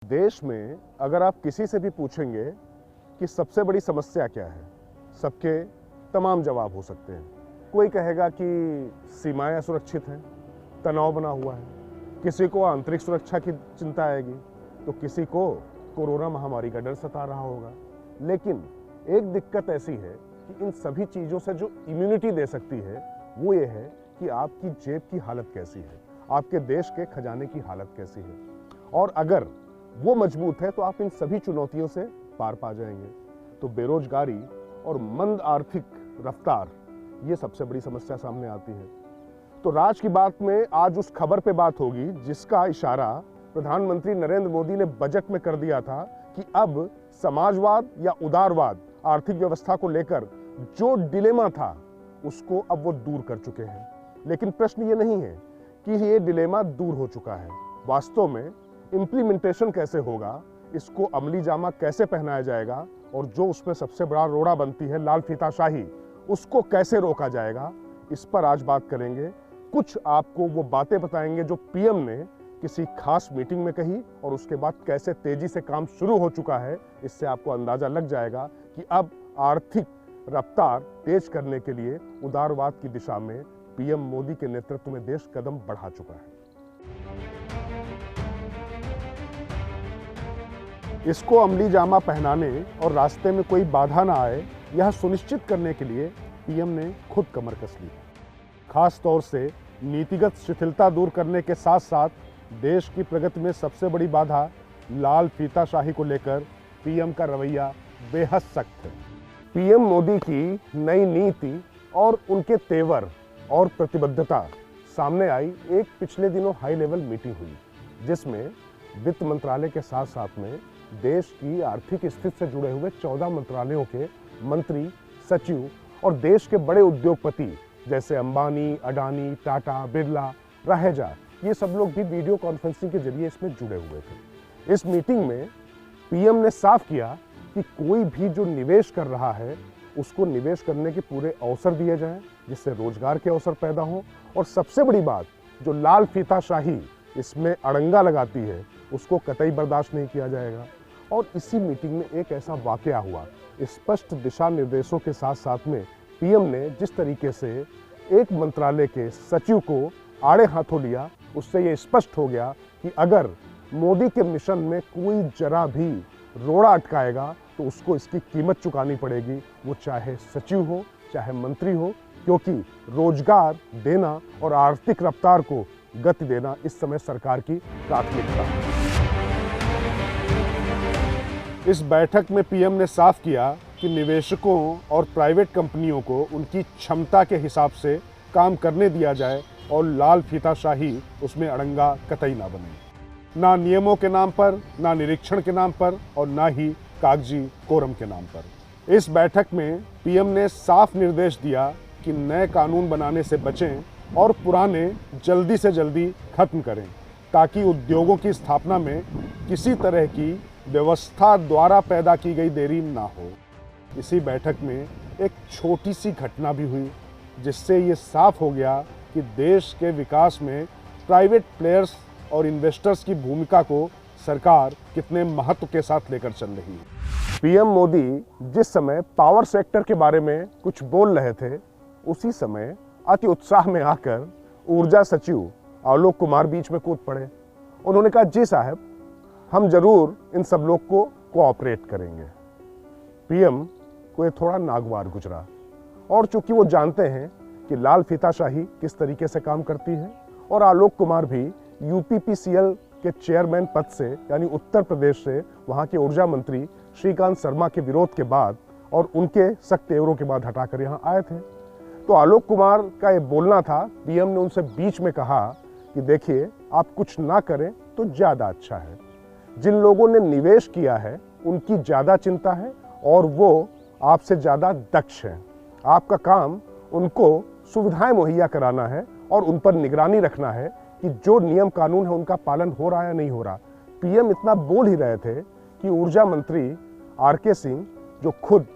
देश में अगर आप किसी से भी पूछेंगे कि सबसे बड़ी समस्या क्या है, सबके तमाम जवाब हो सकते हैं। कोई कहेगा कि सीमाएं असुरक्षित हैं, तनाव बना हुआ है, किसी को आंतरिक सुरक्षा की चिंता आएगी, तो किसी को कोरोना महामारी का डर सता रहा होगा। लेकिन एक दिक्कत ऐसी है कि इन सभी चीज़ों से जो इम्यूनिटी दे सकती है वो ये है कि आपकी जेब की हालत कैसी है, आपके देश के खजाने की हालत कैसी है, और अगर वो मजबूत है तो आप इन सभी चुनौतियों से पार पा जाएंगे। तो बेरोजगारी और मंद आर्थिक रफ्तार, ये सबसे बड़ी समस्या सामने आती है। तो राज की बात में आज उस खबर पे बात होगी जिसका इशारा प्रधानमंत्री नरेंद्र मोदी ने बजट में कर दिया था कि अब समाजवाद या उदारवाद आर्थिक व्यवस्था को लेकर जो डिलेमा था उसको अब वो दूर कर चुके हैं। लेकिन प्रश्न ये नहीं है कि ये डिलेमा दूर हो चुका है, वास्तव में इम्प्लीमेंटेशन कैसे होगा, इसको अमली जामा कैसे पहनाया जाएगा, और जो उसमें सबसे बड़ा रोड़ा बनती है लाल फीताशाही, उसको कैसे रोका जाएगा, इस पर आज बात करेंगे। कुछ आपको वो बातें बताएंगे जो पीएम ने किसी खास मीटिंग में कही और उसके बाद कैसे तेजी से काम शुरू हो चुका है। इससे आपको अंदाजा लग जाएगा कि अब आर्थिक रफ्तार तेज करने के लिए उदारवाद की दिशा में पीएम मोदी के नेतृत्व में देश कदम बढ़ा चुका है। इसको अमली जामा पहनाने और रास्ते में कोई बाधा ना आए, यह सुनिश्चित करने के लिए पीएम ने खुद कमर कस ली। खास तौर से नीतिगत शिथिलता दूर करने के साथ साथ देश की प्रगति में सबसे बड़ी बाधा लाल फीताशाही को लेकर पीएम का रवैया बेहद सख्त है। पीएम मोदी की नई नीति और उनके तेवर और प्रतिबद्धता सामने आई एक पिछले दिनों हाई लेवल मीटिंग हुई, जिसमें वित्त मंत्रालय के साथ साथ में देश की आर्थिक स्थिति से जुड़े हुए 14 मंत्रालयों के मंत्री, सचिव और देश के बड़े उद्योगपति जैसे अंबानी, अडानी, टाटा, बिरला, रहेजा, ये सब लोग भी वीडियो कॉन्फ्रेंसिंग के जरिए इसमें जुड़े हुए थे। इस मीटिंग में पीएम ने साफ किया कि कोई भी जो निवेश कर रहा है उसको निवेश करने के पूरे अवसर दिए जाएं, जिससे रोजगार के अवसर पैदा हो, और सबसे बड़ी बात, जो लाल फीताशाही इसमें अड़ंगा लगाती है उसको कतई बर्दाश्त नहीं किया जाएगा। और इसी मीटिंग में एक ऐसा वाकया हुआ, स्पष्ट दिशा निर्देशों के साथ साथ में पीएम ने जिस तरीके से एक मंत्रालय के सचिव को आड़े हाथों लिया, उससे ये स्पष्ट हो गया कि अगर मोदी के मिशन में कोई जरा भी रोड़ा अटकाएगा तो उसको इसकी कीमत चुकानी पड़ेगी, वो चाहे सचिव हो चाहे मंत्री हो, क्योंकि रोजगार देना और आर्थिक रफ्तार को गति देना इस समय सरकार की प्राथमिकता है। इस बैठक में पीएम ने साफ किया कि निवेशकों और प्राइवेट कंपनियों को उनकी क्षमता के हिसाब से काम करने दिया जाए और लाल फीताशाही उसमें अड़ंगा कतई ना बने, ना नियमों के नाम पर, ना निरीक्षण के नाम पर, और ना ही कागजी कोरम के नाम पर। इस बैठक में पीएम ने साफ निर्देश दिया कि नए कानून बनाने से बचें और पुराने जल्दी से जल्दी खत्म करें, ताकि उद्योगों की स्थापना में किसी तरह की व्यवस्था द्वारा पैदा की गई देरी ना हो। इसी बैठक में एक छोटी सी घटना भी हुई, जिससे ये साफ हो गया कि देश के विकास में प्राइवेट प्लेयर्स और इन्वेस्टर्स की भूमिका को सरकार कितने महत्व के साथ लेकर चल रही है। पीएम मोदी जिस समय पावर सेक्टर के बारे में कुछ बोल रहे थे, उसी समय अति उत्साह में आकर ऊर्जा सचिव आलोक कुमार बीच में कूद पड़े। उन्होंने कहा, जी साहब, हम जरूर इन सब लोग को कोऑपरेट करेंगे। पीएम को ये थोड़ा नागवार गुजरा, और चूंकि वो जानते हैं कि लाल फीताशाही किस तरीके से काम करती है, और आलोक कुमार भी यूपीपीसीएल के चेयरमैन पद से, यानी उत्तर प्रदेश से वहाँ के ऊर्जा मंत्री श्रीकांत शर्मा के विरोध के बाद और उनके सख्त तेवरों के बाद हटाकर यहाँ आए थे। तो आलोक कुमार का ये बोलना था, पीएम ने उनसे बीच में कहा कि देखिए, आप कुछ ना करें तो ज़्यादा अच्छा है। जिन लोगों ने निवेश किया है उनकी ज़्यादा चिंता है और वो आपसे ज़्यादा दक्ष हैं। आपका काम उनको सुविधाएं मुहैया कराना है और उन पर निगरानी रखना है कि जो नियम कानून है उनका पालन हो रहा है या नहीं हो रहा। पीएम इतना बोल ही रहे थे कि ऊर्जा मंत्री आरके सिंह, जो खुद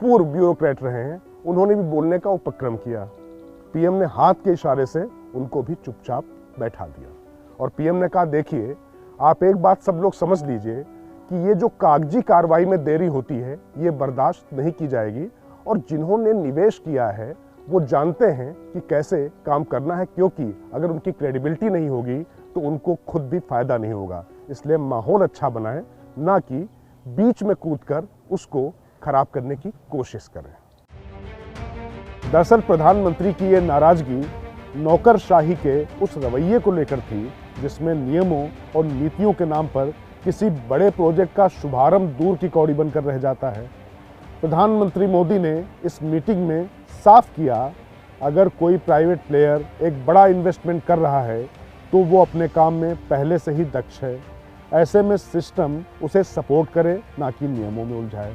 पूर्व ब्यूरोक्रेट रहे हैं, उन्होंने भी बोलने का उपक्रम किया। पीएम ने हाथ के इशारे से उनको भी चुपचाप बैठा दिया और पीएम ने कहा, देखिए, आप एक बात सब लोग समझ लीजिए कि ये जो कागजी कार्रवाई में देरी होती है ये बर्दाश्त नहीं की जाएगी, और जिन्होंने निवेश किया है वो जानते हैं कि कैसे काम करना है, क्योंकि अगर उनकी क्रेडिबिलिटी नहीं होगी तो उनको खुद भी फायदा नहीं होगा। इसलिए माहौल अच्छा बनाएं, ना कि बीच में कूदकर उसको खराब करने की कोशिश करें। दरअसल प्रधानमंत्री की ये नाराजगी नौकरशाही के उस रवैये को लेकर थी जिसमें नियमों और नीतियों के नाम पर किसी बड़े प्रोजेक्ट का शुभारंभ दूर की कौड़ी बनकर रह जाता है। प्रधानमंत्री मोदी ने इस मीटिंग में साफ किया, अगर कोई प्राइवेट प्लेयर एक बड़ा इन्वेस्टमेंट कर रहा है तो वो अपने काम में पहले से ही दक्ष है। ऐसे में सिस्टम उसे सपोर्ट करे, ना कि नियमों में उलझाए।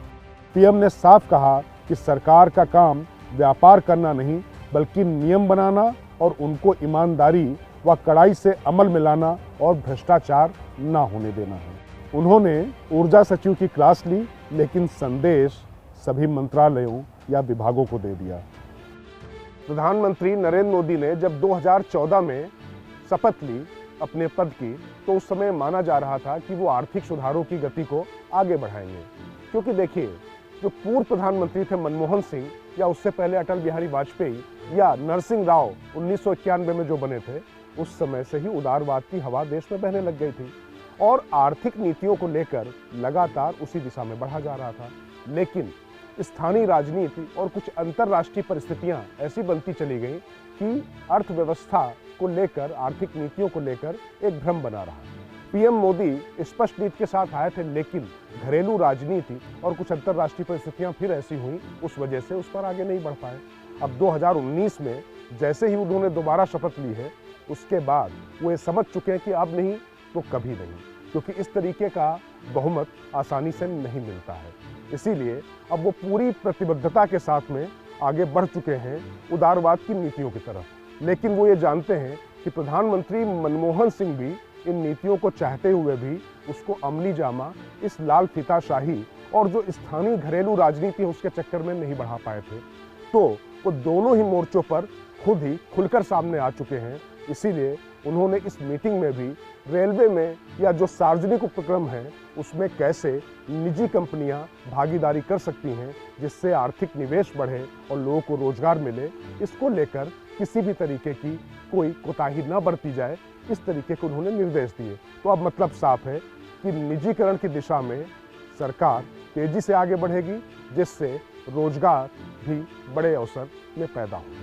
पीएम ने साफ कहा कि सरकार का काम व्यापार करना नहीं बल्कि नियम बनाना और उनको ईमानदारी व कड़ाई से अमल में लाना और भ्रष्टाचार ना होने देना है। उन्होंने ऊर्जा सचिव की क्लास ली, लेकिन संदेश सभी मंत्रालयों या विभागों को दे दिया। प्रधानमंत्री नरेंद्र मोदी ने जब 2014 में शपथ ली अपने पद की, तो उस समय माना जा रहा था कि वो आर्थिक सुधारों की गति को आगे बढ़ाएंगे, क्योंकि देखिए जो पूर्व प्रधानमंत्री थे मनमोहन सिंह, या उससे पहले अटल बिहारी वाजपेयी या नरसिंह राव 1991 में जो बने थे, उस समय से ही उदारवाद की हवा देश में बहने लग गई थी और आर्थिक नीतियों को लेकर लगातार उसी दिशा में बढ़ा जा रहा था। लेकिन स्थानीय राजनीति और कुछ अंतर्राष्ट्रीय परिस्थितियां ऐसी बनती चली गई कि अर्थव्यवस्था को लेकर, आर्थिक नीतियों को लेकर एक भ्रम बना रहा। पीएम मोदी स्पष्ट नीति के साथ आए थे, लेकिन घरेलू राजनीति और कुछ अंतर्राष्ट्रीय परिस्थितियां फिर ऐसी हुई, उस वजह से उस पर आगे नहीं बढ़ पाए। अब 2019 में जैसे ही उन्होंने दोबारा शपथ ली है, उसके बाद वो ये समझ चुके हैं कि अब नहीं तो कभी नहीं, क्योंकि इस तरीके का बहुमत आसानी से नहीं मिलता है। इसीलिए अब वो पूरी प्रतिबद्धता के साथ में आगे बढ़ चुके हैं उदारवाद की नीतियों की तरफ। लेकिन वो ये जानते हैं कि प्रधानमंत्री मनमोहन सिंह भी इन नीतियों को चाहते हुए भी उसको अमली जामा, इस लाल फीताशाही और जो स्थानीय घरेलू राजनीति है उसके चक्कर में नहीं बढ़ा पाए थे। तो वो दोनों ही मोर्चों पर खुद ही खुलकर सामने आ चुके हैं। इसीलिए उन्होंने इस मीटिंग में भी रेलवे में या जो सार्वजनिक उपक्रम है उसमें कैसे निजी कंपनियां भागीदारी कर सकती हैं जिससे आर्थिक निवेश बढ़े और लोगों को रोजगार मिले, इसको लेकर किसी भी तरीके की कोई कोताही न बरती जाए, इस तरीके के उन्होंने निर्देश दिए। तो अब मतलब साफ है कि निजीकरण की दिशा में सरकार तेजी से आगे बढ़ेगी, जिससे रोजगार भी बड़े अवसर में पैदा हो।